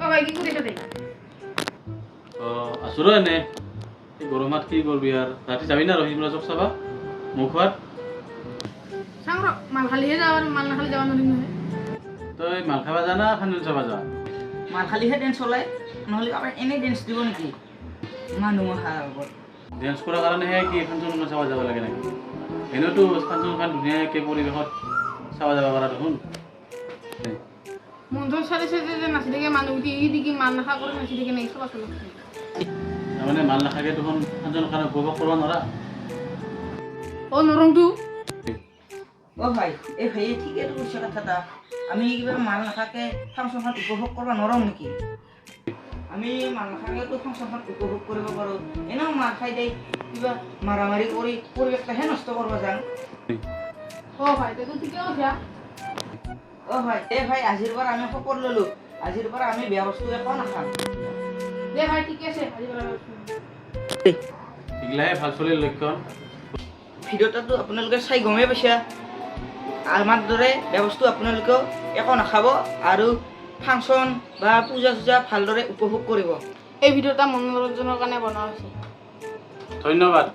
ও ভাই কি করিস রে? আছো রে এনে এই গরমাত কি করবি আর রাতে যাবি না রহিমরা চক চাবা মুখত সাংর মাল খালিহে যাওয়ার মাল না খালি যাওয়ার নদী নহে তই মাল খাবা যা না ফাংচন চাবা যা মাল খালিহে ডেন্স চলাই নহ'লে আমাৰ এনেই ডেন্স দিব নেকি মানুহ অহাৰ আগত ডেন্স কৰাৰ কাৰণেহে কি ফাংচন চাবা যাব লাগে নেকি এনেওতো ফাংচনখন ধুনীয়াকৈ পৰিৱেশত চাবা যাব পাৰা দেখোন মন্দির সারি সারি যে নাচি থেকে মানুষ দিকে মাল নাখা করে নাচি থেকে নেই চলা চলা তাৰমানে মাল নাখাকে দেখোন ফাংচনখন উপভোগ কৰিব নোৱাৰা ও নরংটু অ' ভাই এই ভাইয়ে ঠিকেইটো কৈছে কথাটা আমি কিবা মাল নাখাকে ফাংচনখন উপভোগ কৰিব নোৱাৰোঁ নেকি আমি মাল নাখাকেতো ফাংচনখন উপভোগ কৰিব পাৰোঁ এনেও মাল খাই দেই কিবা মাৰামাৰি কৰি পৰিৱেশটাহে নষ্ট কৰিব যাওঁ ও ভাই তো ঠিকই আছে অ' ভাই এই ভাই আজিৰ পৰা আমি শপত ল'লোঁ আজিৰ পৰা আমি বেয়া বস্তু একো নাখাম দে ভাই ঠিক আছে আজি বলা এইগিলাহে ভাল চলিৰ লক্ষণ ভিডিঅ'টো আপোনালোকে চাই গমেই পাইছা আমাৰ দৰে বেয়া বস্তু আপোনালোকেও একো নাখাব আৰু ফাংচন বা পূজা চূজা ভালদৰে উপভোগ কৰিব এই ভিডিওটা মনোৰঞ্জনেৰ কাৰণে বনা হয়েছে ধন্যবাদ